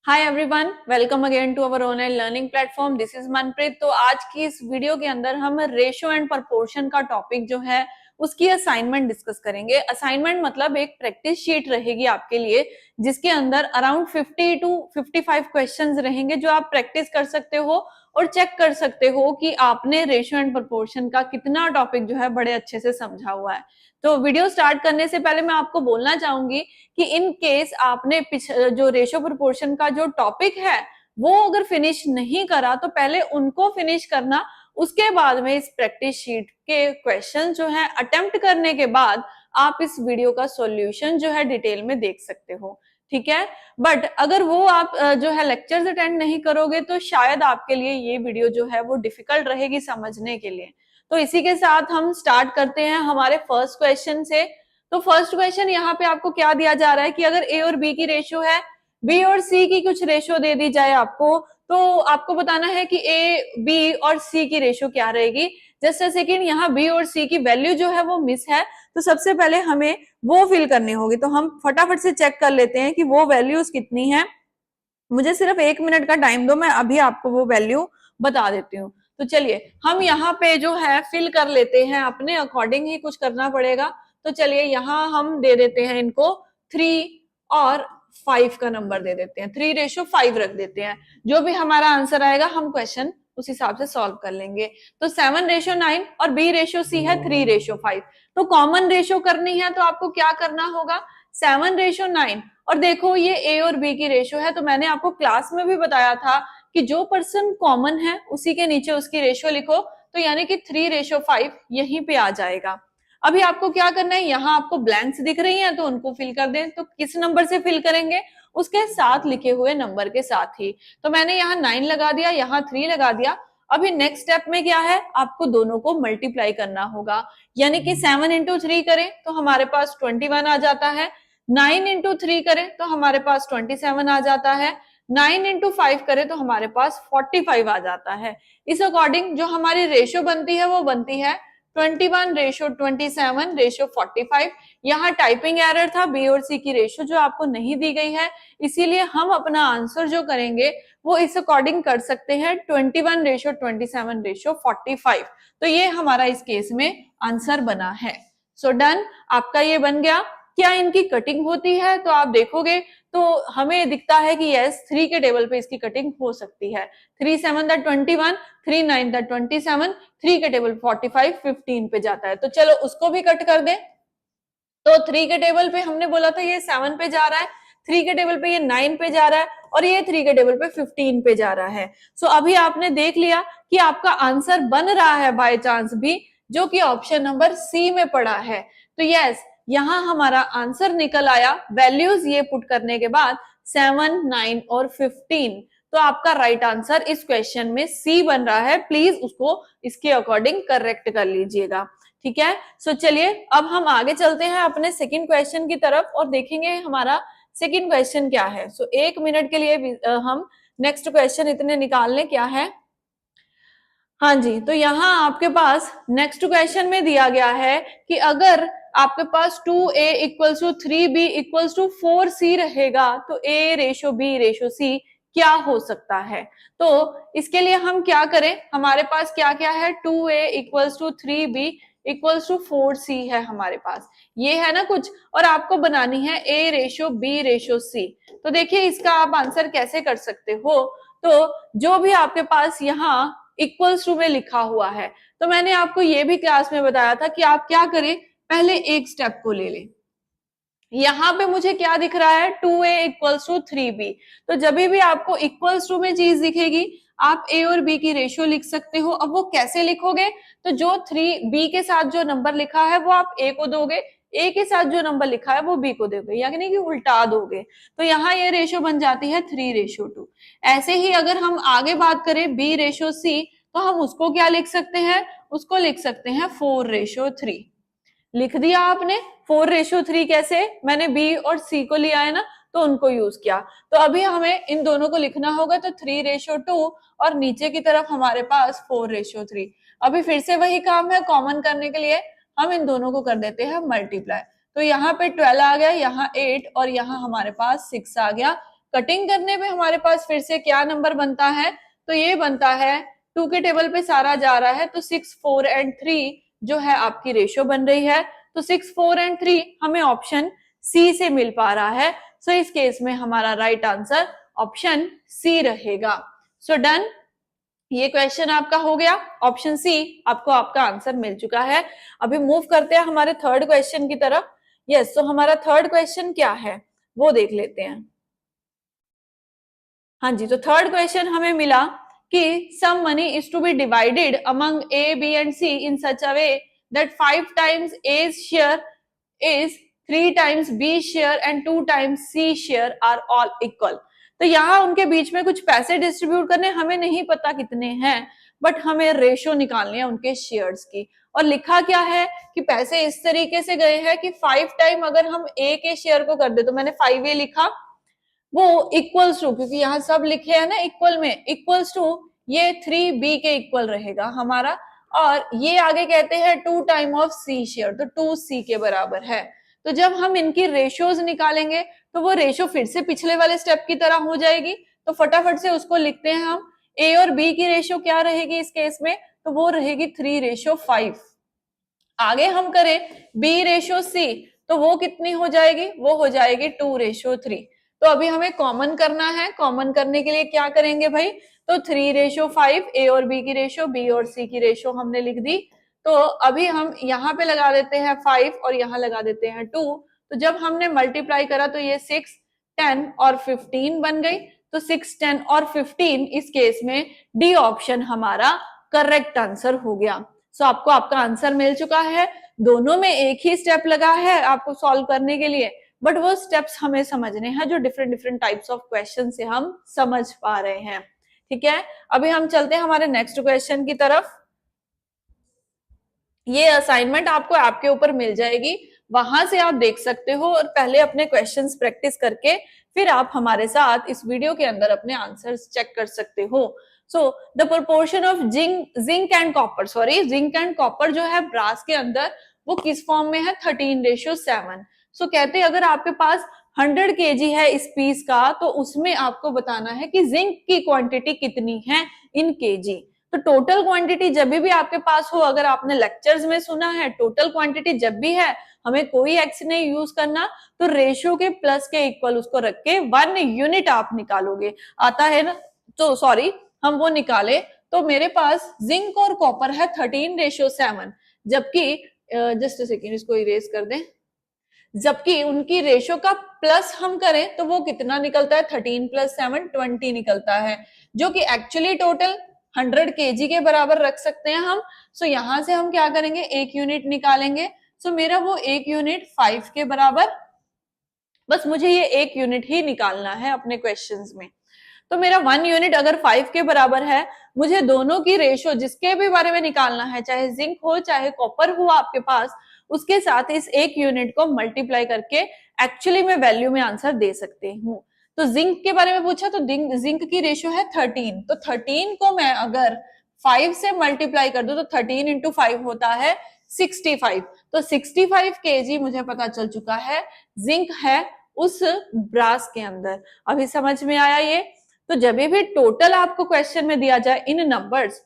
Hi everyone, welcome again to our online learning platform. This is Manpreet. तो आज की इस वीडियो के अंदर हम रेशियो एंड प्रपोर्शन का टॉपिक जो है उसकी असाइनमेंट डिस्कस करेंगे। असाइनमेंट मतलब एक प्रैक्टिस शीट रहेगी आपके लिए, जिसके अंदर अराउंड 50 टू 55 क्वेश्चंस रहेंगे जो आप प्रैक्टिस कर सकते हो और चेक कर सकते हो कि आपने रेशियो एंड प्रपोर्शन का कितना टॉपिक जो है बड़े अच्छे से समझा हुआ है। तो वीडियो स्टार्ट करने से पहले मैं आपको बोलना चाहूंगी कि इन केस आपने जो रेशियो प्रोपोर्शन का जो टॉपिक है वो अगर फिनिश नहीं करा तो पहले उनको फिनिश करना, उसके बाद में इस प्रैक्टिस शीट के क्वेश्चन जो है अटेम्प्ट करने के बाद आप इस वीडियो का सॉल्यूशन जो है डिटेल में देख सकते हो। ठीक है, बट अगर वो आप जो है लेक्चर्स अटेंड नहीं करोगे तो शायद आपके लिए ये वीडियो जो है वो डिफिकल्ट रहेगी समझने के लिए। तो इसी के साथ हम स्टार्ट करते हैं हमारे फर्स्ट क्वेश्चन से। तो फर्स्ट क्वेश्चन यहाँ पे आपको क्या दिया जा रहा है कि अगर ए और बी की रेशियो है, बी और सी की कुछ रेशियो दे दी जाए आपको, तो आपको बताना है कि ए, बी और सी की रेशियो क्या रहेगी। जस्ट अ सेकेंड, यहाँ बी और सी की वैल्यू जो है वो मिस है, तो सबसे पहले हमें वो फिल करनी होगी। तो हम फटाफट से चेक कर लेते हैं कि वो वैल्यूज कितनी है। मुझे सिर्फ 1 मिनट का टाइम दो, मैं अभी आपको वो वैल्यू बता देती हूँ। तो चलिए हम यहाँ पे जो है फिल कर लेते हैं, अपने अकॉर्डिंग ही कुछ करना पड़ेगा। तो चलिए यहाँ हम दे देते हैं इनको 3 और 5 का नंबर दे देते हैं, 3:5 रख देते हैं। जो भी हमारा आंसर आएगा हम क्वेश्चन उस हिसाब से सॉल्व कर लेंगे। तो 7:9 और B/C है 3:5। तो कॉमन रेशियो करनी है तो आपको क्या करना होगा, 7:9। और देखो ये ए और बी की रेशियो है, तो मैंने आपको क्लास में भी बताया था कि जो पर्सन कॉमन है उसी के नीचे उसकी रेशियो लिखो, तो यानी कि 3:5 यहीं पे आ जाएगा। अभी आपको क्या करना है, यहाँ आपको ब्लैंक्स दिख रही हैं तो उनको फिल कर दें। तो किस नंबर से फिल करेंगे, उसके साथ लिखे हुए नंबर के साथ ही। तो मैंने यहाँ 9 लगा दिया, यहाँ 3 लगा दिया। अभी नेक्स्ट स्टेप में क्या है, आपको दोनों को मल्टीप्लाई करना होगा, यानी कि 7 इंटू 3 करें तो हमारे पास 21 आ जाता है। 9 इंटू 3 करें तो हमारे पास 27 आ जाता है। 9 इंटू 5 करें तो हमारे पास 45 आ जाता है। इस अकॉर्डिंग जो हमारी रेशियो बनती है वो बनती है 21:27:45। यहाँ टाइपिंग एरर था, बी और सी की रेशियो जो आपको नहीं दी गई है, इसीलिए हम अपना आंसर जो करेंगे वो इस अकॉर्डिंग कर सकते हैं 21:27:45। तो ये हमारा इस केस में आंसर बना है। सो डन, आपका ये बन गया। क्या इनकी कटिंग होती है, तो आप देखोगे तो हमें दिखता है कि यस 3 के टेबल पे इसकी कटिंग हो सकती है। 3 7 21, 3 9 27, 3 के टेबल 45, 15 पे जाता है। तो चलो उसको भी कट कर दे। तो 3 के टेबल पे हमने बोला था ये 7 पे जा रहा है, 3 के टेबल पे ये 9 पे जा रहा है और ये 3 के टेबल पे 15 पे जा रहा है। सो अभी आपने देख लिया कि आपका आंसर बन रहा है बाय चांस भी, जो कि ऑप्शन नंबर सी में पड़ा है। तो यस, यहां हमारा आंसर निकल आया वैल्यूज ये पुट करने के बाद 7, 9 और 15। तो आपका राइट आंसर इस क्वेश्चन में सी बन रहा है। प्लीज उसको इसके अकॉर्डिंग करेक्ट कर लीजिएगा। ठीक है, सो चलिए अब हम आगे चलते हैं अपने सेकंड क्वेश्चन की तरफ और देखेंगे हमारा सेकंड क्वेश्चन क्या है। सो 1 मिनट के लिए हम नेक्स्ट क्वेश्चन इतने निकाल लें क्या है। हाँ जी, तो यहाँ आपके पास नेक्स्ट क्वेश्चन में दिया गया है कि अगर आपके पास 2a = 3b = 4c रहेगा तो a/b/c क्या हो सकता है। तो इसके लिए हम क्या करें, हमारे पास क्या क्या है, 2a = 3b = 4c है हमारे पास, ये है ना कुछ, और आपको बनानी है a/b/c। तो देखिए इसका आप आंसर कैसे कर सकते हो। तो जो भी आपके पास यहाँ इक्वल्स टू में लिखा हुआ है, तो मैंने आपको ये भी क्लास में बताया था कि आप क्या करें, पहले एक स्टेप को ले लें। यहाँ पे मुझे क्या दिख रहा है, 2a = 3b। तो जब भी आपको इक्वल्स टू में चीज दिखेगी आप a और b की रेशियो लिख सकते हो। अब वो कैसे लिखोगे, तो जो 3b के साथ जो नंबर लिखा है वो आप a को दोगे, a के साथ जो नंबर लिखा है वो b को दोगे, यानी कि उल्टा दोगे। तो यहाँ ये रेशियो बन जाती है 3:2। ऐसे ही अगर हम आगे बात करें b/c, तो हम उसको क्या लिख सकते हैं, उसको लिख सकते हैं 4:3। लिख दिया आपने। 4:3 कैसे, मैंने बी और सी को लिया है ना, तो उनको यूज किया। तो अभी हमें इन दोनों को लिखना होगा, तो 3:2 और नीचे की तरफ हमारे पास 4:3। अभी फिर से वही काम है, कॉमन करने के लिए हम इन दोनों को कर देते हैं मल्टीप्लाई। तो यहाँ पे 12 आ गया, यहाँ 8 और यहाँ हमारे पास 6 आ गया। कटिंग करने पे हमारे पास फिर से क्या नंबर बनता है, तो ये बनता है 2 के टेबल पे सारा जा रहा है तो 6, 4 एंड 3 जो है आपकी रेशियो बन रही है। तो 6, 4 एंड 3 हमें ऑप्शन सी से मिल पा रहा है। सो इस केस में हमारा राइट आंसर ऑप्शन सी रहेगा। सो डन, ये क्वेश्चन आपका हो गया, ऑप्शन सी आपको आपका आंसर मिल चुका है। अभी मूव करते हैं हमारे थर्ड क्वेश्चन की तरफ। यस, तो हमारा थर्ड क्वेश्चन क्या है वो देख लेते हैं। हाँ जी, तो थर्ड क्वेश्चन हमें मिला कि some money is to be divided among A, B and C in such a way that 5 times A share is 3 times B share and 2 times C share are all equal. तो यहाँ उनके बीच में कुछ पैसे distribute करने, हमें नहीं पता कितने हैं, बट हमें रेशो निकालनी है उनके शेयर्स की। और लिखा क्या है कि पैसे इस तरीके से गए हैं कि 5 टाइम अगर हम A के शेयर को कर दे, तो मैंने 5A लिखा, वो इक्वल्स टू, क्योंकि यहाँ सब लिखे हैं ना इक्वल में, इक्वल्स टू ये 3B के इक्वल रहेगा हमारा, और ये आगे कहते हैं 2 टाइम ऑफ C शेयर, तो 2C के बराबर है। तो जब हम इनकी रेशियोज निकालेंगे तो वो रेशियो फिर से पिछले वाले स्टेप की तरह हो जाएगी। तो फटाफट से उसको लिखते हैं हम। A और B की रेशियो क्या रहेगी इस केस में, तो वो रहेगी 3:5। आगे हम करें B रेशियो C, तो वो कितनी हो जाएगी, वो हो जाएगी 2:3। तो अभी हमें कॉमन करना है, कॉमन करने के लिए क्या करेंगे भाई, तो 3:5, A और B की रेशियो, B और C की रेशियो हमने लिख दी। तो अभी हम यहाँ पे लगा देते हैं 5 और यहाँ लगा देते हैं 2। तो जब हमने मल्टीप्लाई करा तो ये 6, 10 और 15 बन गई। तो 6, 10 और 15 इस केस में डी ऑप्शन हमारा करेक्ट आंसर हो गया। सो आपको आपका आंसर मिल चुका है। दोनों में एक ही स्टेप लगा है आपको सॉल्व करने के लिए, बट वो स्टेप्स हमें समझने हैं जो different different types of question से हम समझ पा रहे हैं। ठीक है, अभी हम चलते हैं हमारे नेक्स्ट क्वेश्चन की तरफ। ये असाइनमेंट आपको ऐप के ऊपर मिल जाएगी, वहां से आप देख सकते हो और पहले अपने क्वेश्चंस प्रैक्टिस करके फिर आप हमारे साथ इस वीडियो के अंदर अपने आंसर्स चेक कर सकते हो। So the proportion of zinc and copper, zinc and copper जो है ब्रास के अंदर वो किस फॉर्म में है, 13:7। सो कहते हैं अगर आपके पास 100 kg है इस पीस का, तो उसमें आपको बताना है कि जिंक की क्वांटिटी कितनी है इन केजी। तो टोटल क्वांटिटी जब भी आपके पास हो, अगर आपने लेक्चर्स में सुना है, टोटल क्वांटिटी जब भी है हमें कोई एक्स नहीं यूज करना, तो रेशियो के प्लस के इक्वल उसको रख के 1 यूनिट आप निकालोगे, आता है ना। तो सॉरी, हम वो निकाले तो मेरे पास जिंक और कॉपर है 13:7, जबकि जस्ट सेकेंड इसको इरेज कर दें, जबकि उनकी रेशियो का प्लस हम करें तो वो कितना निकलता है, 13 + 7 20 निकलता है, जो कि एक्चुअली टोटल 100 kg के बराबर रख सकते हैं हम। सो यहां से हम क्या करेंगे, 1 यूनिट निकालेंगे। सो मेरा वो 1 यूनिट 5 के बराबर, बस मुझे ये 1 यूनिट ही निकालना है अपने क्वेश्चंस में। तो मेरा 1 यूनिट अगर 5 के बराबर है, मुझे दोनों की रेशियो जिसके भी बारे में निकालना है, चाहे जिंक हो चाहे कॉपर हो आपके पास, उसके साथ इस 1 यूनिट को मल्टीप्लाई करके एक्चुअली मैं वैल्यू में आंसर दे सकती हूँ। तो जिंक के बारे में पूछा तो जिंक की रेशियो है 13, तो 13 को मैं अगर 5 से मल्टीप्लाई कर दूं तो 13 × 5 होता है 65। तो 65 kg मुझे पता चल चुका है जिंक है उस ब्रास के अंदर। अभी समझ में आया ये। तो जब भी टोटल आपको क्वेश्चन में दिया जाए इन नंबर्स,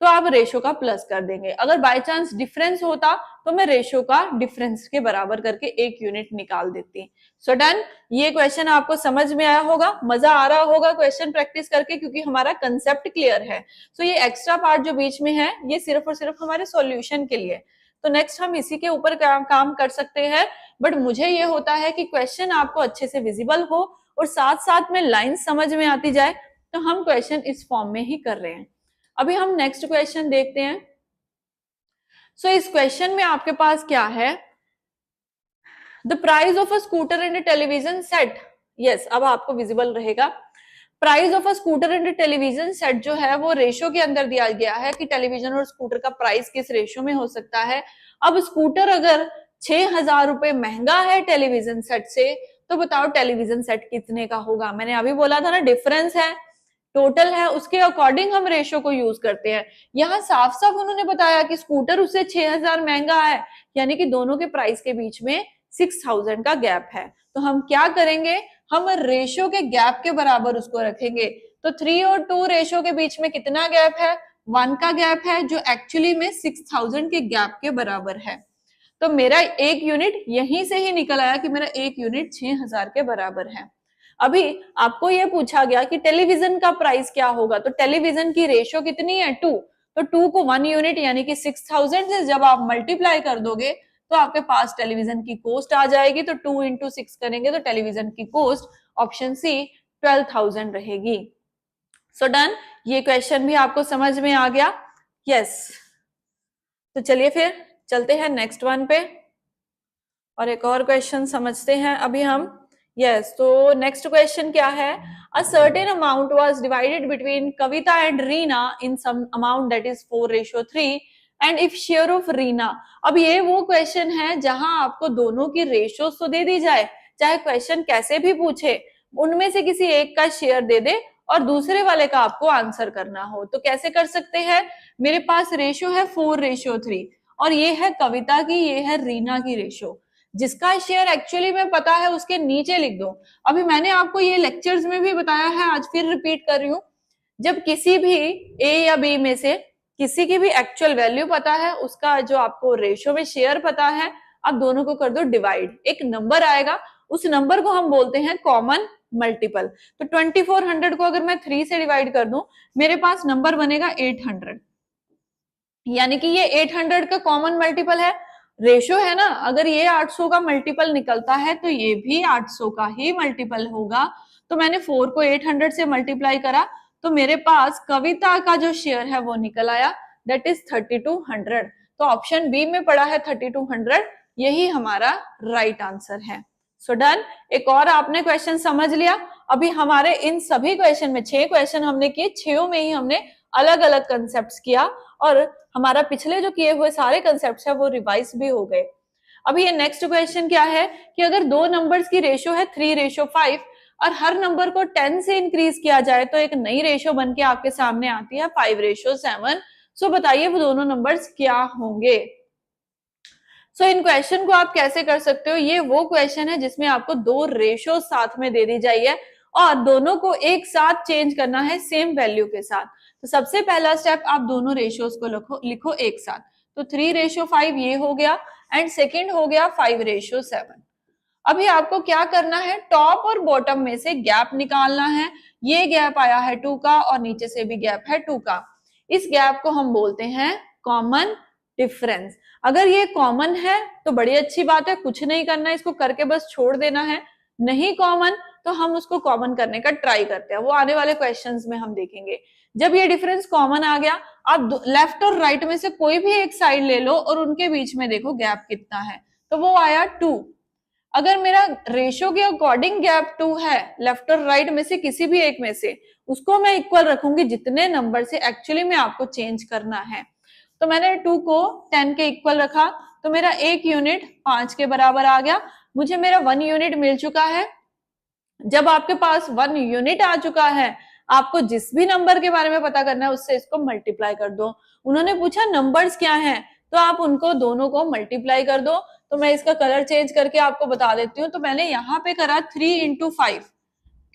तो आप रेशो का प्लस कर देंगे। अगर बाय चांस डिफरेंस होता तो मैं रेशो का डिफरेंस के बराबर करके 1 यूनिट निकाल देती। सो डन, ये क्वेश्चन आपको समझ में आया होगा, मजा आ रहा होगा क्वेश्चन प्रैक्टिस करके, क्योंकि हमारा कंसेप्ट क्लियर है। सो ये एक्स्ट्रा पार्ट जो बीच में है ये सिर्फ और सिर्फ हमारे सॉल्यूशन के लिए। तो नेक्स्ट हम इसी के ऊपर काम कर सकते हैं, बट मुझे ये होता है कि क्वेश्चन आपको अच्छे से विजिबल हो और साथ साथ में लाइन समझ में आती जाए, तो हम क्वेश्चन इस फॉर्म में ही कर रहे हैं। अभी हम नेक्स्ट क्वेश्चन देखते हैं। सो इस क्वेश्चन में आपके पास क्या है, the price of a scooter and television set. Yes, अब आपको विजिबल रहेगा। Price of a scooter and television set जो है वो रेशियो के अंदर दिया गया है कि टेलीविजन और स्कूटर का प्राइस किस रेशियो में हो सकता है। अब स्कूटर अगर 6,000 रुपए महंगा है टेलीविजन सेट से, तो बताओ टेलीविजन सेट कितने का होगा। मैंने अभी बोला था ना, डिफरेंस है, टोटल है, उसके अकॉर्डिंग हम रेशियो को यूज करते हैं। यहाँ साफ साफ उन्होंने बताया कि स्कूटर उससे 6,000 महंगा है, यानी कि दोनों के प्राइस के बीच में 6000 का गैप है। तो हम क्या करेंगे, हम रेशो के गैप के बराबर उसको रखेंगे। तो 3 और 2 रेशो के बीच में कितना गैप है, 1 का गैप है, जो एक्चुअली में 6000 के गैप के बराबर है। तो मेरा एक यूनिट यहीं से ही निकल आया कि मेरा एक यूनिट 6000 के बराबर है। अभी आपको यह पूछा गया कि टेलीविजन का प्राइस क्या होगा, तो टेलीविजन की रेशो कितनी है, 2। तो 2 को 1 यूनिट यानी कि 6000 से जब आप मल्टीप्लाई कर दोगे तो आपके पास टेलीविजन की कॉस्ट आ जाएगी। तो 2 इंटू 6 करेंगे तो टेलीविजन की कॉस्ट ऑप्शन सी 12,000 रहेगी। सो डन, ये क्वेश्चन भी आपको समझ में आ गया। यस, तो चलिए फिर चलते हैं नेक्स्ट वन पे और एक और क्वेश्चन समझते हैं अभी हम। यस, तो नेक्स्ट क्वेश्चन क्या है, a certain amount was divided between Kavita and Reena in some amount that is 4:3 and if share of Reena. अब ये वो क्वेश्चन है जहां आपको दोनों की रेशो तो दे दी जाए, चाहे क्वेश्चन कैसे भी पूछे, उनमें से किसी एक का शेयर दे दे और दूसरे वाले का आपको आंसर करना हो। तो कैसे कर सकते हैं, मेरे पास रेशो है 4:3 और ये है कविता की, ये है रीना की रेशो। जिसका शेयर एक्चुअली में पता है उसके नीचे लिख दो। अभी मैंने आपको ये लेक्चर्स में भी बताया है, आज फिर रिपीट कर रही हूँ, जब किसी भी ए या बी में से किसी की भी एक्चुअल वैल्यू पता है, उसका जो आपको रेशो में शेयर पता है, आप दोनों को कर दो डिवाइड, एक नंबर आएगा, उस नंबर को हम बोलते हैं कॉमन मल्टीपल। तो 2400 को अगर मैं 3 से डिवाइड कर दूं, मेरे पास नंबर बनेगा 800, यानी कि ये 800 का कॉमन मल्टीपल है। रेशो है ना, अगर ये 800 का मल्टीपल निकलता है तो ये भी 800 का ही मल्टीपल होगा। तो मैंने 4 को 800 से मल्टीप्लाई करा तो मेरे पास कविता का जो शेयर है वो निकल आया, दैट इज 3200। तो ऑप्शन बी में पड़ा है 3200, यही हमारा राइट आंसर है। सो डन, एक और आपने क्वेश्चन समझ लिया। अभी हमारे इन सभी क्वेश्चन में 6 क्वेश्चन हमने किए, 6 में ही हमने अलग अलग कंसेप्ट किया और हमारा पिछले जो किए हुए सारे कंसेप्ट है वो रिवाइज भी हो गए। अभी ये नेक्स्ट क्वेश्चन क्या है कि अगर दो नंबर्स की रेशो है 3:5 और हर नंबर को 10 से इंक्रीज किया जाए तो एक नई रेशो बन के आपके सामने आती है 5:7। सो बताइए वो दोनों नंबर्स क्या होंगे। सो इन क्वेश्चन को आप कैसे कर सकते हो, ये वो क्वेश्चन है जिसमें आपको दो रेशो साथ में दे दी जाइए और दोनों को एक साथ चेंज करना है सेम वैल्यू के साथ। तो सबसे पहला स्टेप, आप दोनों रेशियोज को लिखो एक साथ। तो 3:5 ये हो गया एंड सेकेंड हो गया 5:7। अभी आपको क्या करना है, टॉप और बॉटम में से गैप निकालना है। ये गैप आया है 2 का और नीचे से भी गैप है 2 का। इस गैप को हम बोलते हैं कॉमन डिफरेंस। अगर ये कॉमन है तो बड़ी अच्छी बात है, कुछ नहीं करना है, इसको करके बस छोड़ देना है। नहीं कॉमन तो हम उसको कॉमन करने का ट्राई करते हैं, वो आने वाले क्वेश्चंस में हम देखेंगे। जब ये डिफरेंस कॉमन आ गया, आप लेफ्ट और राइट में से कोई भी एक साइड ले लो और उनके बीच में देखो गैप कितना है, तो वो आया 2। अगर मेरा रेशो के अकॉर्डिंग गैप 2 है, लेफ्ट और राइट में से किसी भी एक में से, उसको मैं इक्वल रखूंगी जितने नंबर से एक्चुअली में आपको चेंज करना है। तो मैंने 2 को 10 के इक्वल रखा तो मेरा एक यूनिट 5 के बराबर आ गया, मुझे मेरा 1 यूनिट मिल चुका है। जब आपके पास 1 यूनिट आ चुका है, आपको जिस भी नंबर के बारे में पता करना है उससे इसको मल्टीप्लाई कर दो। उन्होंने पूछा नंबर्स क्या हैं, तो आप उनको दोनों को मल्टीप्लाई कर दो। तो मैं इसका कलर चेंज करके आपको बता देती हूँ। तो मैंने यहाँ पे करा 3 × 5,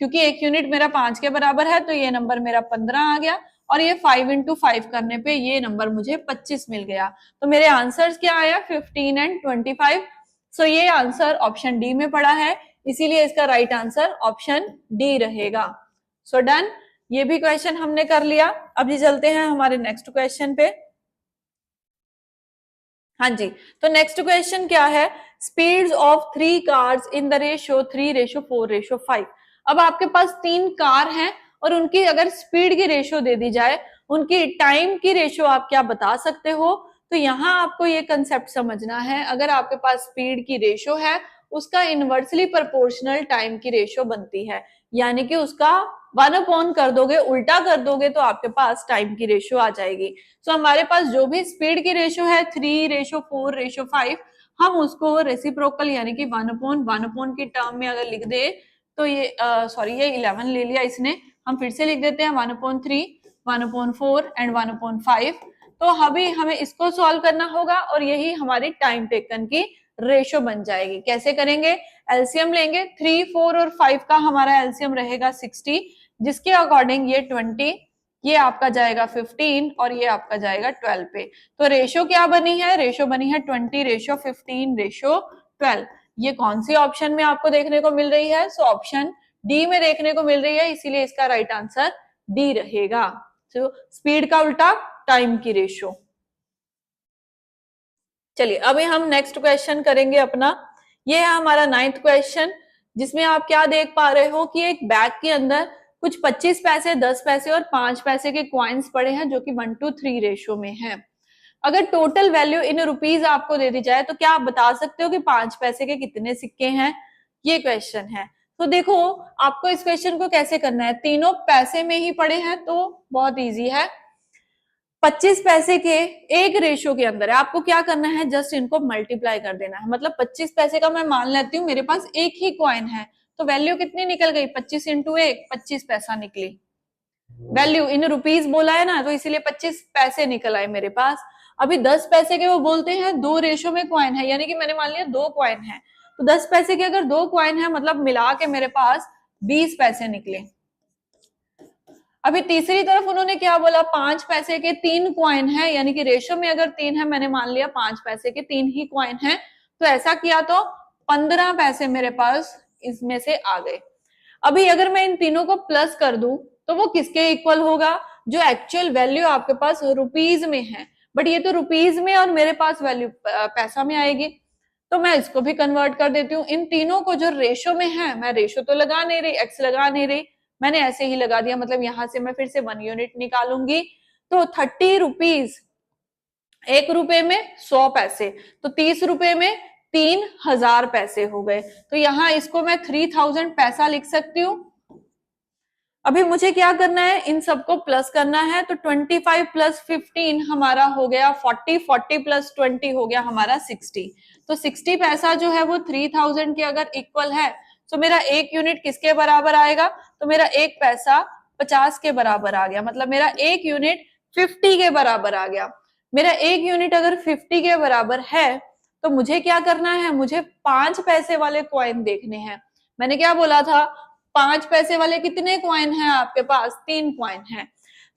क्योंकि एक यूनिट मेरा 5 के बराबर है तो ये नंबर मेरा 15 आ गया और ये 5 × 5 करने पे ये नंबर मुझे 25 मिल गया। तो मेरे आंसर्स क्या आया, 15 एंड 25। सो ये आंसर ऑप्शन डी में पड़ा है, इसीलिए इसका राइट आंसर ऑप्शन डी रहेगा। सो डन, ये भी क्वेश्चन हमने कर लिया। अभी चलते हैं हमारे नेक्स्ट क्वेश्चन पे। हाँ जी, तो नेक्स्ट क्वेश्चन क्या है, speeds of 3 cars in the ratio 3:4:5। अब आपके पास 3 कार हैं और उनकी अगर स्पीड की रेशियो दे दी जाए, उनकी टाइम की रेशियो आप क्या बता सकते हो। तो यहाँ आपको ये कंसेप्ट समझना है, अगर आपके पास स्पीड की रेशियो है उसका इनवर्सली प्रोपोर्शनल टाइम की रेशियो बनती है, यानी कि उसका 1/, कर दोगे, उल्टा कर दोगे तो आपके पास टाइम की रेशियो आ जाएगी। सो हमारे पास जो भी स्पीड की रेशियो है 3:4:5, हम उसको रेसिप्रोकल यानी कि 1/1 की टर्म में अगर लिख दे तो ये सॉरी ये 11 ले लिया इसने, हम फिर से लिख देते हैं 1/3, 1/4 एंड 1/5। तो अभी हमें इसको सॉल्व करना होगा और यही हमारी टाइम टेकन की रेशो बन जाएगी। कैसे करेंगे? एलसीएम लेंगे, 3, 4 और 5 का हमारा एलसीएम रहेगा 60, जिसके अकॉर्डिंग ये 20, ये आपका जाएगा 15 और ये आपका जाएगा 12 पे। तो रेशो क्या बनी है? रेशो बनी है 20:15:12। ये कौन सी ऑप्शन में आपको देखने को मिल रही है? सो ऑप्शन डी में देखने को मिल रही है, इसीलिए इसका राइट आंसर डी रहेगा। तो स्पीड का उल्टा टाइम की रेशो। चलिए अभी हम नेक्स्ट क्वेश्चन करेंगे अपना। ये है हमारा 9th क्वेश्चन, जिसमें आप क्या देख पा रहे हो कि एक बैग के अंदर कुछ 25 पैसे, 10 पैसे और 5 पैसे के क्वाइंस पड़े हैं, जो कि 1:3 रेशो में है। अगर टोटल वैल्यू इन रुपीज आपको दे दी जाए तो क्या आप बता सकते हो कि 5 पैसे के कितने सिक्के हैं? ये क्वेश्चन है। तो देखो आपको इस क्वेश्चन को कैसे करना है, तीनों पैसे में ही पड़े हैं तो बहुत इजी है। 25 पैसे के एक रेशो के अंदर है, आपको क्या करना है, जस्ट इनको मल्टीप्लाई कर देना है। मतलब 25 पैसे का मैं मान लेती हूँ मेरे पास एक ही कॉइन है, तो वैल्यू कितनी निकल गई? 25 इंटू 1, 25 पैसा निकली। वैल्यू इन रुपीज बोला है ना, तो इसीलिए 25 पैसे निकल आए मेरे पास। अभी 10 पैसे के वो बोलते हैं दो रेशो में कॉइन है, यानी कि मैंने मान लिया 2 कॉइन है, तो 10 पैसे के अगर 2 कॉइन है मतलब मिला के मेरे पास 20 पैसे निकले। अभी तीसरी तरफ उन्होंने क्या बोला, 5 पैसे के 3 कॉइन है, यानी कि रेशो में अगर 3 है, मैंने मान लिया 5 पैसे के 3 ही कॉइन है, तो ऐसा किया तो 15 पैसे मेरे पास इसमें से आ गए। अभी अगर मैं इन तीनों को प्लस कर दूं तो वो किसके इक्वल होगा? जो एक्चुअल वैल्यू आपके पास रुपीज में है, बट ये तो रुपीज में और मेरे पास वैल्यू पैसा में आएगी, तो मैं इसको भी कन्वर्ट कर देती हूँ। इन तीनों को जो रेशो में है, मैं रेशो तो लगा नहीं रही, एक्स लगा नहीं रही, मैंने ऐसे ही लगा दिया। मतलब यहां से मैं फिर से 1 यूनिट निकालूंगी, तो 30 रुपीज, 1 रुपए में 100 पैसे, तो 30 रुपए में 3000 पैसे हो गए। तो यहाँ इसको मैं 3000 पैसा लिख सकती हूँ। अभी मुझे क्या करना है, इन सबको प्लस करना है, तो 25 प्लस 15 हमारा हो गया 40, 40 प्लस 20 हो गया हमारा 60। तो 60 पैसा जो है वो 3000 के अगर इक्वल है, तो मेरा एक यूनिट किसके बराबर आएगा? तो मेरा एक पैसा 50 के बराबर आ गया, मतलब मेरा एक यूनिट 50 के बराबर आ गया। मेरा एक यूनिट अगर 50 के बराबर है, तो मुझे क्या करना है, मुझे 5 पैसे वाले कॉइन देखने हैं। मैंने क्या बोला था, 5 पैसे वाले कितने कॉइन हैं आपके पास? 3 कॉइन हैं।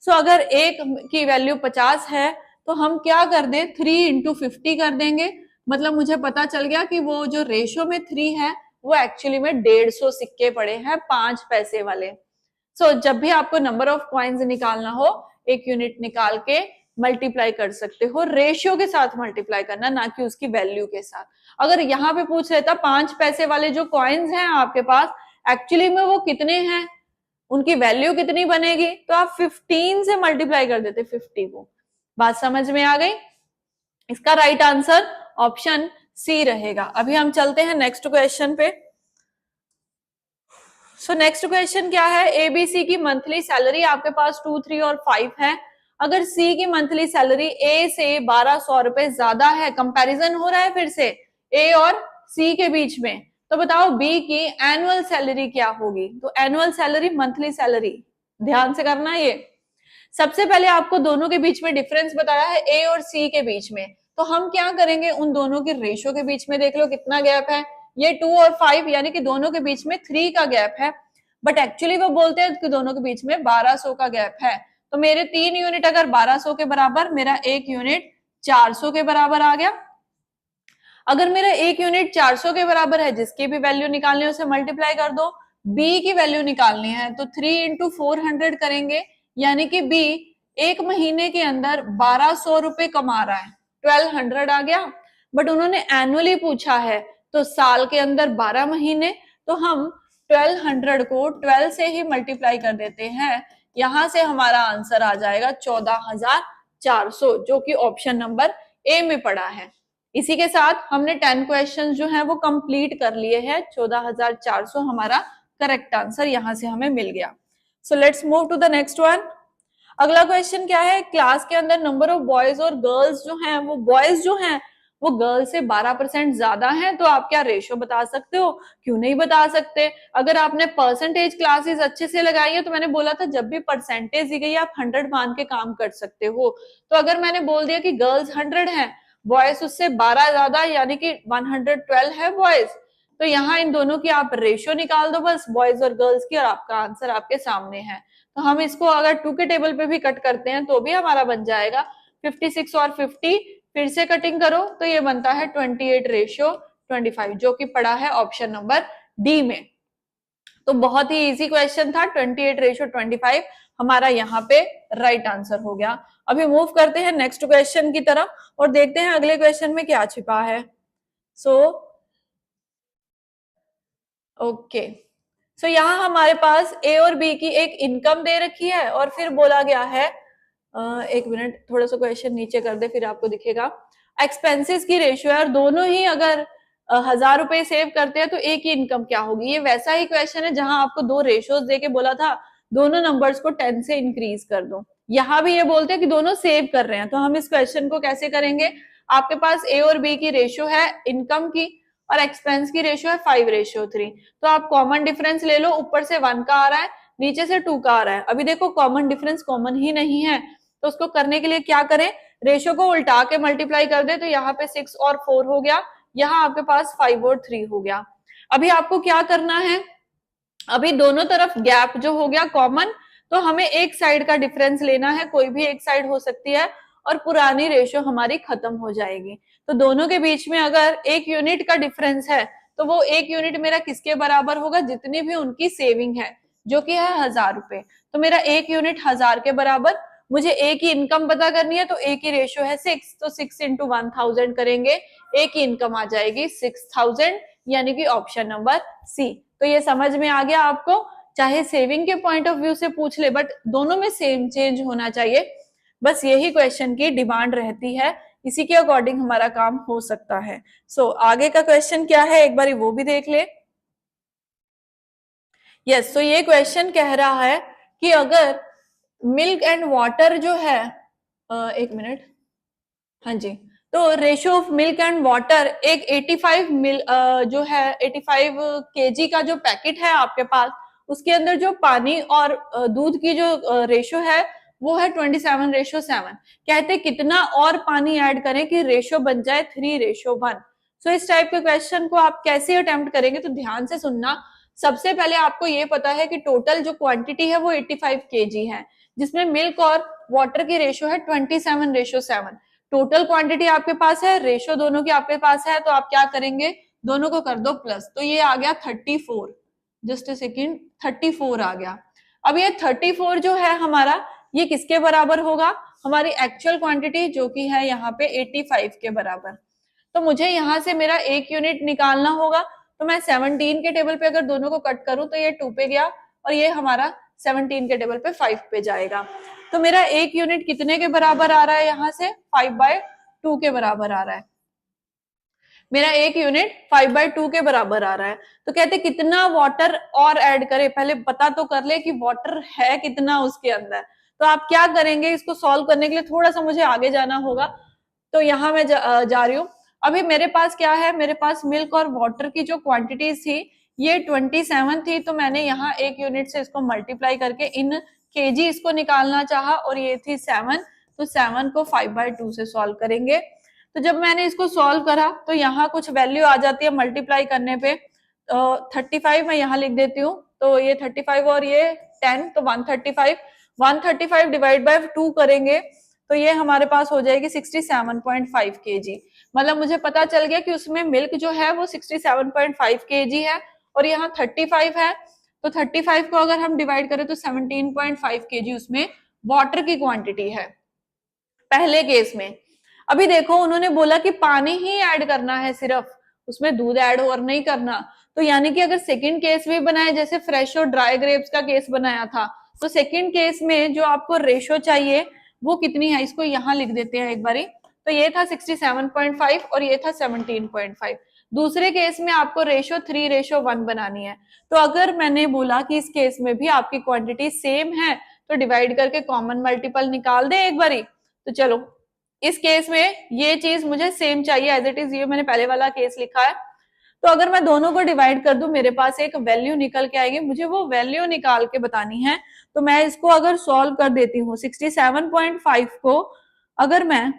सो अगर एक की वैल्यू 50 है, तो हम क्या कर दें, 3 इंटू 50 कर देंगे। मतलब मुझे पता चल गया कि वो जो रेशो में 3 है, वो एक्चुअली में 150 सिक्के पड़े हैं 5 पैसे वाले। सो जब भी आपको नंबर ऑफ कॉइन्स निकालना हो, एक यूनिट निकाल के मल्टीप्लाई कर सकते हो, रेशियो के साथ मल्टीप्लाई करना, ना कि उसकी वैल्यू के साथ। अगर यहाँ पे पूछ लेता 5 पैसे वाले जो कॉइन्स हैं आपके पास, एक्चुअली में वो कितने हैं, उनकी वैल्यू कितनी बनेगी, तो आप 15 से मल्टीप्लाई कर देते 50 को। बात समझ में आ गई? इसका राइट आंसर ऑप्शन सी रहेगा। अभी हम चलते हैं नेक्स्ट क्वेश्चन पे। सो नेक्स्ट क्वेश्चन क्या है, एबीसी की मंथली सैलरी आपके पास 2, 3 और 5 है। अगर सी की मंथली सैलरी ए से 1200 रुपए ज्यादा है, कंपैरिजन हो रहा है फिर से ए और सी के बीच में, तो बताओ बी की एनुअल सैलरी क्या होगी? तो एनुअल सैलरी, मंथली सैलरी, ध्यान से करना ये। सबसे पहले आपको दोनों के बीच में डिफरेंस बताया है, ए और सी के बीच में, तो हम क्या करेंगे, उन दोनों के रेशो के बीच में देख लो कितना गैप है। ये 2 और 5, यानी कि दोनों के बीच में 3 का गैप है, बट एक्चुअली वो बोलते हैं कि दोनों के बीच में 1200 का गैप है। तो मेरे 3 यूनिट अगर 1200 के बराबर, मेरा एक यूनिट 400 के बराबर आ गया। अगर मेरा एक यूनिट 400 के बराबर है, जिसकी भी वैल्यू निकालनी है उसे मल्टीप्लाई कर दो। बी की वैल्यू निकालनी है तो 3 इंटू 400 करेंगे, यानी कि बी एक महीने के अंदर 1200 रुपए कमा रहा है, 1200 आ गया। बट उन्होंने एनुअली पूछा है, तो साल के अंदर 12 महीने, तो हम 1200 को 12 से ही मल्टीप्लाई कर देते हैं। यहां से हमारा आंसर आ जाएगा 14,400, जो कि ऑप्शन नंबर ए में पड़ा है। इसी के साथ हमने 10 क्वेश्चन जो है वो कंप्लीट कर लिए हैं। 14,400 हमारा करेक्ट आंसर यहां से हमें मिल गया। So let's move to the next one. अगला क्वेश्चन क्या है, क्लास के अंदर नंबर ऑफ बॉयज और गर्ल्स जो हैं, वो बॉयज जो हैं वो गर्ल्स से 12% ज्यादा हैं, तो आप क्या रेशो बता सकते हो? क्यों नहीं बता सकते? अगर आपने परसेंटेज क्लासेस अच्छे से लगाई है, तो मैंने बोला था जब भी परसेंटेज दी गई आप 100 मान के काम कर सकते हो। तो अगर मैंने बोल दिया कि गर्ल्स 100 हैं बॉयज उससे 12 ज्यादा यानी कि 112 है बॉयज। तो यहाँ इन दोनों की आप रेशियो निकाल दो बस, बॉयज और गर्ल्स की, और आपका आंसर आपके सामने है। तो हम इसको अगर 2 के टेबल पे भी कट करते हैं तो भी हमारा बन जाएगा 56 और 50, फिर से कटिंग करो तो ये बनता है 28:25, जो कि पड़ा है ऑप्शन नंबर डी में। तो बहुत ही इजी क्वेश्चन था, 28:25 हमारा यहाँ पे राइट आंसर हो गया। अभी मूव करते हैं नेक्स्ट क्वेश्चन की तरफ और देखते हैं अगले क्वेश्चन में क्या छिपा है। ओके, सो यहाँ हमारे पास ए और बी की एक इनकम दे रखी है और फिर बोला गया है, एक मिनट थोड़ा सा क्वेश्चन नीचे कर दे फिर आपको दिखेगा। एक्सपेंसेस की रेशियो है और दोनों ही अगर 1000 रुपए सेव करते हैं तो एक ही इनकम क्या होगी। ये वैसा ही क्वेश्चन है जहां आपको दो रेशियोज देके बोला था दोनों नंबर्स को 10 से इंक्रीज कर दो। यहाँ भी ये बोलते हैं कि दोनों सेव कर रहे हैं, तो हम इस क्वेश्चन को कैसे करेंगे। आपके पास ए और बी की रेशियो है इनकम की और एक्सपेंस की रेशियो है 5:3, तो आप कॉमन डिफरेंस ले लो, ऊपर से 1 का आ रहा है नीचे से 2 का आ रहा है। अभी देखो कॉमन डिफरेंस कॉमन ही नहीं है, तो उसको करने के लिए क्या करें, रेशियो को उल्टा के मल्टीप्लाई कर दे, तो यहाँ पे 6 और 4 हो गया, यहाँ आपके पास 5 और 3 हो गया। अभी आपको क्या करना है, अभी दोनों तरफ गैप जो हो गया कॉमन, तो हमें एक साइड का डिफरेंस लेना है, कोई भी एक साइड हो सकती है, और पुरानी रेशियो हमारी खत्म हो जाएगी। तो दोनों के बीच में अगर 1 यूनिट का डिफरेंस है तो वो 1 यूनिट मेरा किसके बराबर होगा, जितनी भी उनकी सेविंग है जो कि है 1000 रुपए, तो मेरा 1 यूनिट 1000 के बराबर। मुझे ए की इनकम पता करनी है तो ए की रेशियो है 6, तो 6 इंटू 1000 करेंगे, ए की इनकम आ जाएगी 6000, यानी कि ऑप्शन नंबर सी। तो ये समझ में आ गया आपको, चाहे सेविंग के पॉइंट ऑफ व्यू से पूछ ले बट दोनों में सेम चेंज होना चाहिए, बस यही क्वेश्चन की डिमांड रहती है, इसी के अकॉर्डिंग हमारा काम हो सकता है। आगे का क्वेश्चन क्या है एक बार वो भी देख ले। यस, तो ये क्वेश्चन कह रहा है कि अगर मिल्क एंड वाटर जो है, एक मिनट, हाँ जी, तो ratio of milk and water एक 85 जो है 85 केजी का जो पैकेट है आपके पास, उसके अंदर जो पानी और दूध की जो रेशियो है वो है 27:7। कहते कितना और पानी ऐड करें कि रेशियो बन जाए 3:1। सो इस टाइप के क्वेश्चन को आप कैसे अटेम्प्ट करेंगे, तो ध्यान से सुनना। सबसे पहले आपको ये पता है कि टोटल जो क्वांटिटी है वो 85 केजी है, जिसमें मिल्क और वाटर की रेशियो है 27:7। टोटल क्वांटिटी आपके पास है, रेशियो दोनों की आपके पास है, तो आप क्या करेंगे, दोनों को कर दो प्लस, तो ये आ गया 34, जस्ट अ सेकेंड, 34 आ गया। अब ये 34 जो है हमारा, ये किसके बराबर होगा, हमारी एक्चुअल क्वांटिटी जो कि है यहाँ पे 85 के बराबर। तो मुझे यहाँ से मेरा 1 यूनिट निकालना होगा, तो मैं 17 के टेबल पे अगर दोनों को कट करूं तो ये 2 पे गया और ये हमारा 17 के टेबल पे 5 पे जाएगा। तो मेरा 1 यूनिट कितने के बराबर आ रहा है, यहाँ से 5/2 के बराबर आ रहा है। मेरा 1 यूनिट 5/2 के बराबर आ रहा है। तो कहते कितना वाटर और ऐड करें, पहले पता तो कर ले कि वाटर है कितना उसके अंदर। तो आप क्या करेंगे, इसको सॉल्व करने के लिए थोड़ा सा मुझे आगे जाना होगा, तो यहाँ मैं जा रही हूँ। अभी मेरे पास क्या है, मेरे पास मिल्क और वाटर की जो क्वांटिटीज थी ये 27 थी, तो मैंने यहाँ 1 यूनिट से इसको मल्टीप्लाई करके इन केजी इसको निकालना चाहा और ये थी 7, तो 7 को 5/2 से सॉल्व करेंगे। तो जब मैंने इसको सॉल्व करा तो यहाँ कुछ वैल्यू आ जाती है मल्टीप्लाई करने पे, 35 मैं यहाँ लिख देती हूँ, तो ये 35 और ये 10, तो 135 डिवाइड बाय 2 करेंगे तो ये हमारे पास हो जाएगी 67.5 केजी। मतलब मुझे पता चल गया कि उसमें मिल्क जो है वो 67.5 केजी है और यहाँ 35 है, तो 35 को अगर हम डिवाइड करें तो 17.5 केजी उसमें वाटर की क्वांटिटी है पहले केस में। अभी देखो उन्होंने बोला कि पानी ही ऐड करना है सिर्फ, उसमें दूध ऐड और नहीं करना, तो यानी कि अगर सेकंड केस भी बनाए जैसे फ्रेश और ड्राई ग्रेप्स का केस बनाया था, तो सेकंड केस में जो आपको रेशो चाहिए वो कितनी है, इसको यहाँ लिख देते हैं एक बारी। तो ये था 67.5 और ये था 17.5। दूसरे केस में आपको रेशो 3:1 बनानी है। तो अगर मैंने बोला कि इस केस में भी आपकी क्वांटिटी सेम है तो डिवाइड करके कॉमन मल्टीपल निकाल दे एक बारी। तो चलो इस केस में ये चीज मुझे सेम चाहिए एज इट इज, ये मैंने पहले वाला केस लिखा है। तो अगर मैं दोनों को डिवाइड कर दूं मेरे पास एक वैल्यू निकल के आएगी, मुझे वो वैल्यू निकाल के बतानी है। तो मैं इसको अगर सॉल्व कर देती हूँ 67.5 को अगर मैं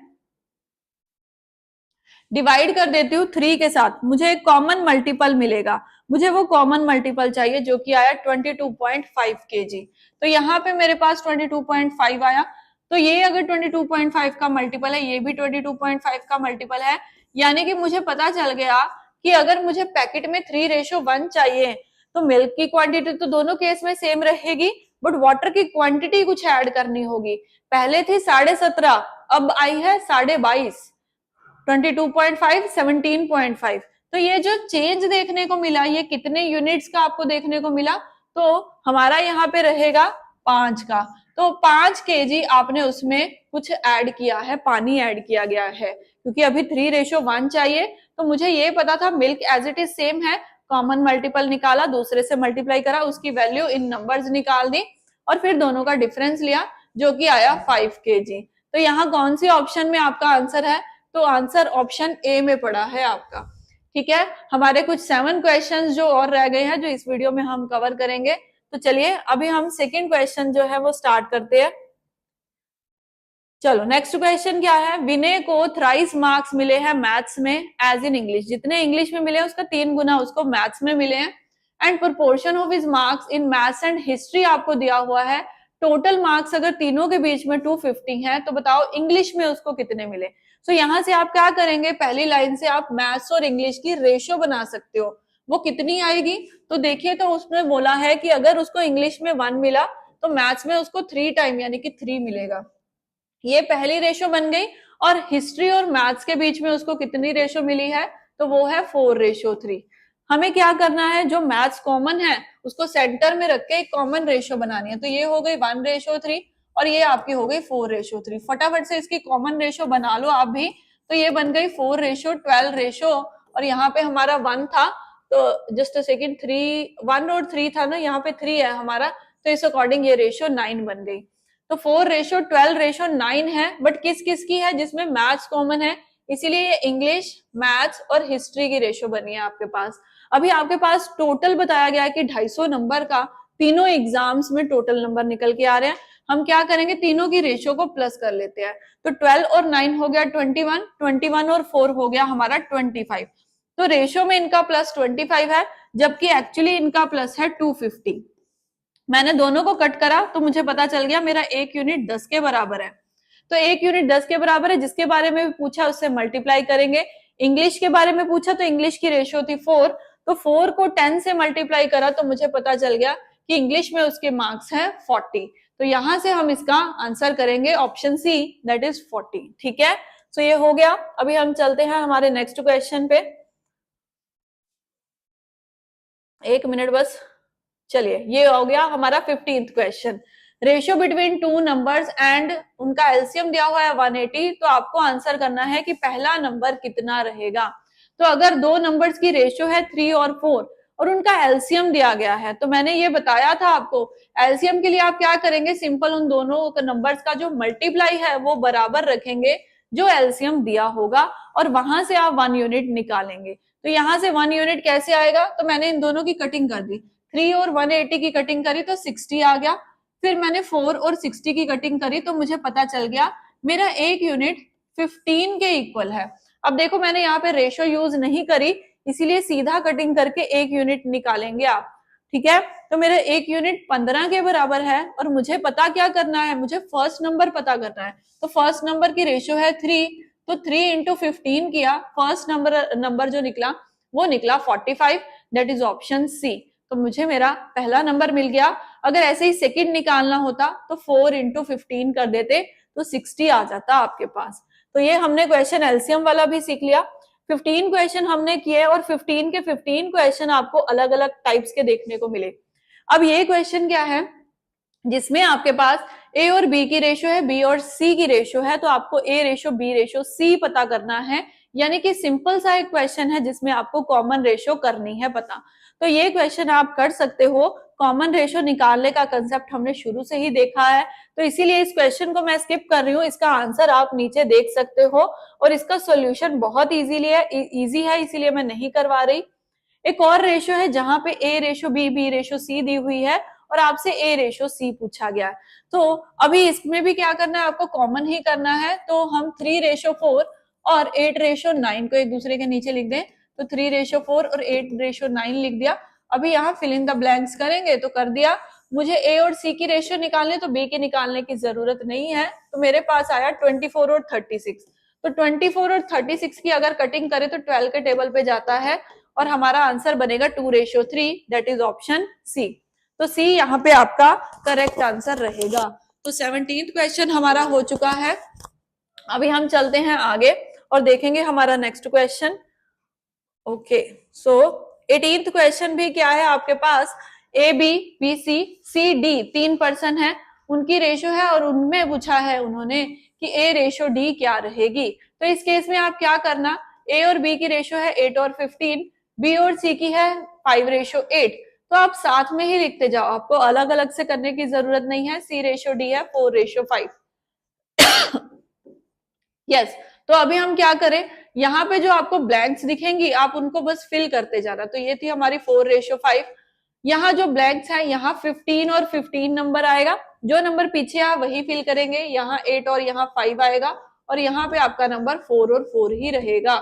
डिवाइड कर देती हूँ 3 के साथ, मुझे एक कॉमन मल्टीपल मिलेगा, मुझे वो कॉमन मल्टीपल चाहिए जो कि आया 22.5 kg। तो यहाँ पे मेरे पास 22.5 आया, तो ये अगर 22.5 का मल्टीपल है, ये भी 22.5 का मल्टीपल है, यानी कि मुझे पता चल गया कि अगर मुझे पैकेट में 3:1 चाहिए तो मिल्क की क्वांटिटी तो दोनों केस में सेम रहेगी, बट वाटर की क्वांटिटी कुछ ऐड करनी होगी। पहले थी 17.5, अब आई है 22.5, 22.5, 17.5। तो ये जो चेंज देखने को मिला, ये कितने यूनिट्स का आपको देखने को मिला, तो हमारा यहाँ पे रहेगा 5 का। तो 5 kg आपने उसमें कुछ ऐड किया है, पानी ऐड किया गया है, क्योंकि अभी 3:1 चाहिए। तो मुझे ये पता था milk as it is same है, कॉमन मल्टीपल निकाला, दूसरे से मल्टीप्लाई करा, उसकी वैल्यू इन नंबर्स निकाल दी और फिर दोनों का डिफरेंस लिया जो कि आया 5 kg। तो यहाँ कौन सी ऑप्शन में आपका आंसर है, तो आंसर ऑप्शन ए में पड़ा है आपका। ठीक है, हमारे कुछ 7 क्वेश्चंस जो और रह गए हैं जो इस वीडियो में हम कवर करेंगे। तो चलिए अभी हम सेकंड क्वेश्चन जो है वो स्टार्ट करते हैं। चलो नेक्स्ट क्वेश्चन क्या है, विनय को थ्राइस मार्क्स मिले हैं मैथ्स में एज इन इंग्लिश, जितने इंग्लिश में मिले उसका 3 गुना उसको मैथ्स में मिले हैं। And proportion of his marks in maths and history आपको दिया हुआ है। टोटल मार्क्स अगर तीनों के बीच में 250 है तो बताओ इंग्लिश में उसको कितने मिले। तो यहाँ से आप क्या करेंगे, पहली लाइन से आप मैथ्स और इंग्लिश की रेशियो बना सकते हो। वो कितनी आएगी, तो देखिए तो उसमें बोला है कि अगर उसको इंग्लिश में 1 मिला तो मैथ्स में उसको 3 टाइम यानी कि 3 मिलेगा। ये पहली रेशो बन गई। और हिस्ट्री और मैथ्स के बीच में उसको कितनी रेशो मिली है, तो वो है 4:3। हमें क्या करना है, जो मैथ्स कॉमन है उसको सेंटर में रख के एक कॉमन रेशो बनानी है। तो ये हो गई 1:3 और ये आपकी हो गई 4:3। फटाफट से इसकी कॉमन रेशो बना लो आप भी। तो ये बन गई 4:12 रेशो और यहाँ पे हमारा 1 था, तो जस्ट सेकेंड 3, 1 और 3 था ना, यहाँ पे 3 है हमारा, तो इस अकॉर्डिंग ये रेशो 9 बन गई। तो 4:12:9 है, बट किस किस की है, जिसमें मैथ्स कॉमन है, इसीलिए ये इंग्लिश, मैथ्स और हिस्ट्री की रेशो बनी है आपके पास। अभी आपके पास टोटल बताया गया है कि 250 नंबर का तीनों एग्जाम्स में टोटल नंबर निकल के आ रहे हैं। हम क्या करेंगे, तीनों की रेशो को प्लस कर लेते हैं। तो 12 और 9 हो गया 21, 21 और 4 हो गया हमारा 25। तो रेशो में इनका प्लस 25 है, जबकि एक्चुअली इनका प्लस है 250। मैंने दोनों को कट करा तो मुझे पता चल गया मेरा 1 यूनिट 10 के बराबर है। तो 1 यूनिट 10 के बराबर है, जिसके बारे में भी पूछा उससे मल्टीप्लाई करेंगे। इंग्लिश के बारे में पूछा तो इंग्लिश की रेशियो थी 4, तो 4 को 10 से मल्टीप्लाई करा तो मुझे पता चल गया कि इंग्लिश में उसके मार्क्स हैं 40। तो यहां से हम इसका आंसर करेंगे ऑप्शन सी, दैट इज 40। ठीक है, तो ये हो गया। अभी हम चलते हैं हमारे नेक्स्ट क्वेश्चन पे, 1 मिनट बस। चलिए ये हो गया हमारा 15th question, ratio between 2 numbers and उनका एलसीएम दिया हुआ है 180। तो आपको आंसर करना है कि पहला नंबर कितना रहेगा। तो अगर 2 नंबर्स की रेशियो है 3 और 4 और उनका एलसीएम दिया गया है, तो मैंने ये बताया था आपको, एलसीएम के लिए आप क्या करेंगे, सिंपल उन दोनों नंबर्स का जो मल्टीप्लाई है वो बराबर रखेंगे जो एलसीएम दिया होगा और वहां से आप 1 यूनिट निकालेंगे। तो यहाँ से 1 यूनिट कैसे आएगा, तो मैंने इन दोनों की कटिंग कर दी, 3 और 180 की कटिंग करी तो 60 आ गया। फिर मैंने 4 और 60 की कटिंग करी तो मुझे पता चल गया मेरा 1 यूनिट 15 के इक्वल है। अब देखो मैंने यहाँ पे रेशो यूज नहीं करी, इसीलिए सीधा कटिंग करके 1 यूनिट निकालेंगे आप। ठीक है, तो मेरा 1 यूनिट 15 के बराबर है और मुझे पता क्या करना है, मुझे फर्स्ट नंबर पता करना है। तो फर्स्ट नंबर की रेशियो है 3, तो 3 इंटू 15 किया, फर्स्ट नंबर जो निकला वो निकला 45, दैट इज ऑप्शन सी। तो मुझे मेरा पहला नंबर मिल गया। अगर ऐसे ही सेकंड निकालना होता तो 4 इंटू 15 कर देते तो 60 आ जाता आपके पास। तो ये हमने क्वेश्चन एलसीएम वाला भी सीख लिया। 15 क्वेश्चन हमने किए और 15 के 15 क्वेश्चन आपको अलग अलग टाइप्स के देखने को मिले। अब ये क्वेश्चन क्या है, जिसमें आपके पास ए और बी की रेशियो है, बी और सी की रेशियो है, तो आपको A ratio B ratio C पता करना है। यानी कि सिंपल सा एक क्वेश्चन है जिसमें आपको कॉमन रेशियो करनी है पता। तो ये क्वेश्चन आप कर सकते हो। कॉमन रेशियो निकालने का कंसेप्ट हमने शुरू से ही देखा है, तो इसीलिए इस क्वेश्चन को मैं स्किप कर रही हूँ। इसका आंसर आप नीचे देख सकते हो और इसका सॉल्यूशन बहुत इजी है, इसीलिए मैं नहीं करवा रही। एक और रेशियो है जहां पे A ratio B, B ratio C दी हुई है और आपसे ए रेशियो सी पूछा गया है। तो अभी इसमें भी क्या करना है, आपको कॉमन ही करना है। तो हम 3:4 और 8:9 को एक दूसरे के नीचे लिख दें तो 3:4 और 8:9 लिख दिया। अभी यहाँ फिल इन द ब्लैंक्स करेंगे तो कर दिया। मुझे ए और सी की रेशियो निकालने तो बी की निकालने की जरूरत नहीं है, तो मेरे पास आया 24 और 36। तो 24 और 36 की अगर कटिंग करें तो 12 के टेबल पे जाता है और हमारा आंसर बनेगा 2:3, दैट इज ऑप्शन सी। तो सी यहाँ पे आपका करेक्ट आंसर रहेगा। तो 17th क्वेश्चन हमारा हो चुका है। अभी हम चलते हैं आगे और देखेंगे हमारा next question. Okay, so 18th question भी क्या है आपके पास, A B B C C D 3 person है, उनकी रेशियो है और उनमें पूछा है उन्होंने कि ए रेशियो डी क्या रहेगी। तो इस केस में आप क्या करना, ए और बी की रेशियो है 8 और 15, बी और सी की है 5:8, तो आप साथ में ही लिखते जाओ, आपको अलग अलग से करने की जरूरत नहीं है। सी रेशियो डी है 4:5। यस, तो अभी हम क्या करें, यहाँ पे जो आपको ब्लैंक्स दिखेंगी आप उनको बस फिल करते जाना। तो ये थी हमारी 4:5। यहाँ जो ब्लैंक्स है यहाँ 15 और 15 नंबर आएगा, जो नंबर पीछे है वही फिल करेंगे। यहाँ 8 और यहाँ 5 आएगा और यहाँ पे आपका नंबर 4 और 4 ही रहेगा।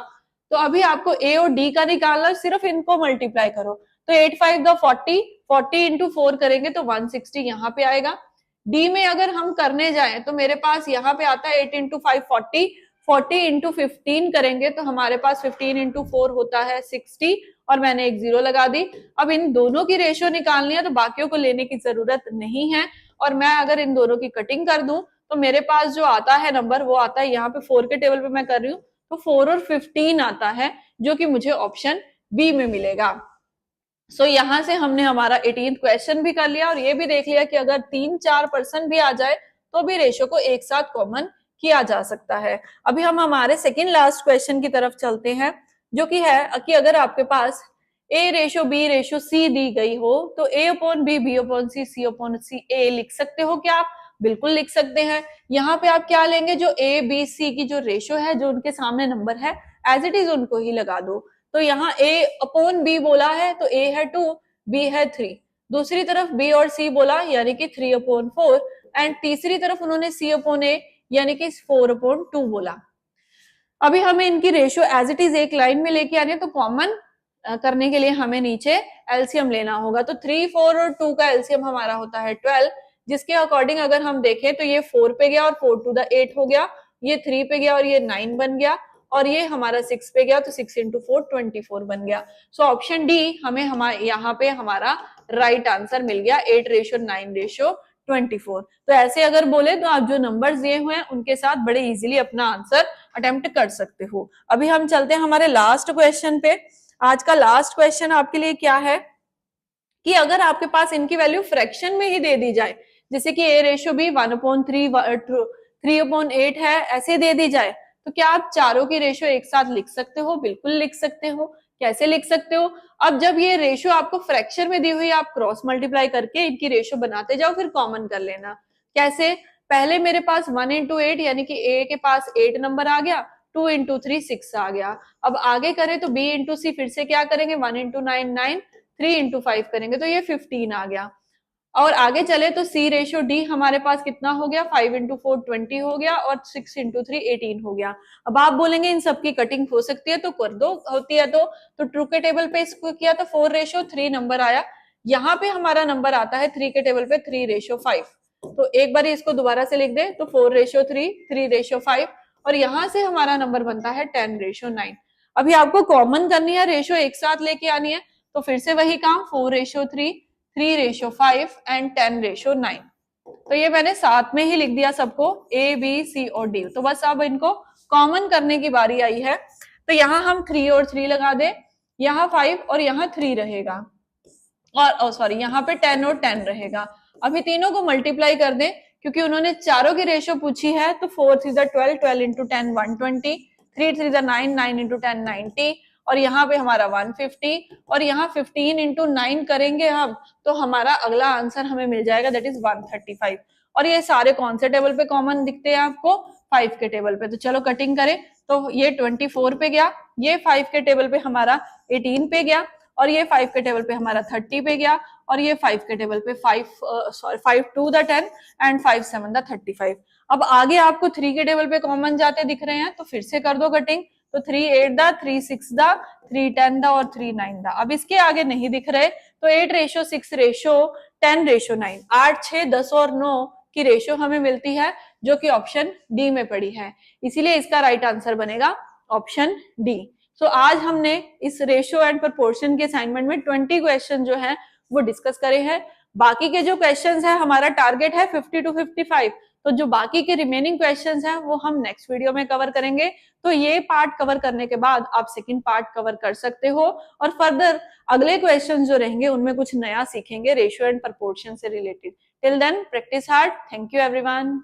तो अभी आपको ए और डी का निकालना, सिर्फ इनको मल्टीप्लाई करो। तो 8 5 द 40, 40 इंटू 4 करेंगे तो 160 यहाँ पे आएगा। डी में अगर हम करने जाएं तो मेरे पास यहाँ पे आता है 8 इंटू 5 40, 40 इंटू 15 करेंगे तो हमारे पास 15 इंटू 4 होता है 60 और मैंने एक जीरो लगा दी। अब इन दोनों की रेशियो निकालनी है तो बाकियों को लेने की जरूरत नहीं है, और मैं अगर इन दोनों की कटिंग कर दूं तो मेरे पास जो आता है नंबर वो आता है, यहाँ पे 4 के टेबल पे मैं कर रही हूँ तो 4 और 15 आता है, जो कि मुझे ऑप्शन बी में मिलेगा। सो यहाँ से हमने हमारा 18th क्वेश्चन भी कर लिया और ये भी देख लिया कि अगर 3-4% भी आ जाए तो भी रेशियो को एक साथ कॉमन किया जा सकता है। अभी हम हमारे सेकंड लास्ट क्वेश्चन की तरफ चलते हैं, जो कि है कि अगर आपके पास A ratio B ratio C दी गई हो तो A upon B, B upon C, C upon C A लिख सकते हो क्या आप? बिल्कुल लिख सकते हैं। यहाँ पे आप क्या लेंगे, जो ए बी सी की जो रेशियो है, जो उनके सामने नंबर है एज इट इज उनको ही लगा दो। तो यहाँ ए अपॉन बी बोला है तो ए है 2, बी है 3, दूसरी तरफ बी और सी बोला यानी कि 3/4, एंड तीसरी तरफ उन्होंने सी अपॉन ए यानी कि 4/2 बोला। अभी हमें इनकी रेशियो एज इट इज एक लाइन में लेके आनी है, तो कॉमन करने के लिए हमें नीचे एलसीएम लेना होगा। तो 3, 4 और 2 का एलसीएम हमारा होता है 12, जिसके अकॉर्डिंग अगर हम देखें तो ये 4 पे गया और 4 टू द 8 हो गया, ये 3 पे गया और ये 9 बन गया, और ये हमारा 6 पे गया तो 6 इंटू 4 24 बन गया। सो ऑप्शन डी हमें यहाँ पे हमारा राइट आंसर मिल गया, 8:9:24। तो ऐसे अगर बोले तो आप जो नंबर्स दिए हुए हैं उनके साथ बड़े इजीली अपना आंसर अटेम्प्ट कर सकते हो। अभी हम चलते हैं हमारे लास्ट क्वेश्चन पे। आज का लास्ट क्वेश्चन आपके लिए क्या है कि अगर आपके पास इनकी वैल्यू फ्रैक्शन में ही दे दी जाए, जैसे कि ए रेशियो बी 1/3 3/8 है, ऐसे दे दी जाए, तो क्या आप चारों की रेशियो एक साथ लिख सकते हो? बिल्कुल लिख सकते हो। कैसे लिख सकते हो? अब जब ये रेशियो आपको फ्रैक्शन में दी हुई, आप क्रॉस मल्टीप्लाई करके इनकी रेशियो बनाते जाओ, फिर कॉमन कर लेना। कैसे? पहले मेरे पास 1 इंटू 8 यानी कि ए के पास 8 नंबर आ गया, 2 इंटू 3 6 आ गया। अब आगे करें तो बी इंटू सी, फिर से क्या करेंगे 1 इंटू 9 9, 3 इंटू 5 करेंगे तो ये 15 आ गया। और आगे चले तो सी रेशियो डी हमारे पास कितना हो गया, 5 इंटू 4 20 हो गया और 6 इंटू 3 18 हो गया। अब आप बोलेंगे इन सबकी कटिंग हो सकती है तो कर दो, होती है तो ट्रू के टेबल पे इसको किया तो 4:3 नंबर आया। यहाँ पे हमारा नंबर आता है 3 के टेबल पे 3:5। तो एक बार इसको दोबारा से लिख दे तो 4:3 3:5, और यहाँ से हमारा नंबर बनता है 10:9। अभी आपको कॉमन करनी है, रेशियो एक साथ लेके आनी है, तो फिर से वही काम 4:3 3:5 एंड 10:9। तो ये मैंने साथ में ही लिख दिया सबको, ए बी सी और डी। तो बस अब इनको कॉमन करने की बारी आई है। तो यहाँ हम 3 और 3 लगा दे, यहाँ 5 और यहाँ 3 रहेगा, और सॉरी यहाँ पे 10 और 10 रहेगा। अभी तीनों को मल्टीप्लाई कर दें, क्योंकि उन्होंने चारों की रेशियो पूछी है। तो 4 3 12, 12 इंटू 10 120, 3 3 9 9 इंटू 10 90, और यहाँ पे हमारा 150, और यहाँ 15 इंटू 9 करेंगे हम तो हमारा अगला आंसर हमें मिल जाएगा, दैट इज 135। और ये सारे कौन से टेबल पे कॉमन दिखते हैं आपको? 5 के टेबल पे। तो चलो कटिंग करें, तो ये 24 पे गया, ये 5 के टेबल पे हमारा 18 पे गया, और ये 5 के टेबल पे हमारा 30 पे गया, और ये 5 के टेबल पे 5 2 द 10 एंड 5 7 द 35। अब आगे आपको 3 के टेबल पे कॉमन जाते दिख रहे हैं, तो फिर से कर दो कटिंग। तो 3 8 द, 3 6 द, 3 10 द और 3 9 द। अब इसके आगे नहीं दिख रहे, तो 8 रेशो 6 रेशो 10 रेशो 9, 8 6 10 और 9 की रेशो हमें मिलती है, जो कि ऑप्शन डी में पड़ी है। इसीलिए इसका राइट आंसर बनेगा ऑप्शन डी। सो आज हमने इस रेशियो एंड प्रोपोर्शन के असाइनमेंट में 20 क्वेश्चन जो है वो डिस्कस करे हैं। बाकी के जो क्वेश्चंस है, हमारा टारगेट है 50 to 55, तो जो बाकी के रिमेनिंग क्वेश्चंस हैं वो हम नेक्स्ट वीडियो में कवर करेंगे। तो ये पार्ट कवर करने के बाद आप सेकंड पार्ट कवर कर सकते हो, और फर्दर अगले क्वेश्चन जो रहेंगे उनमें कुछ नया सीखेंगे रेशियो एंड प्रोपोर्शन से related. Till then practise hard. Thank you everyone.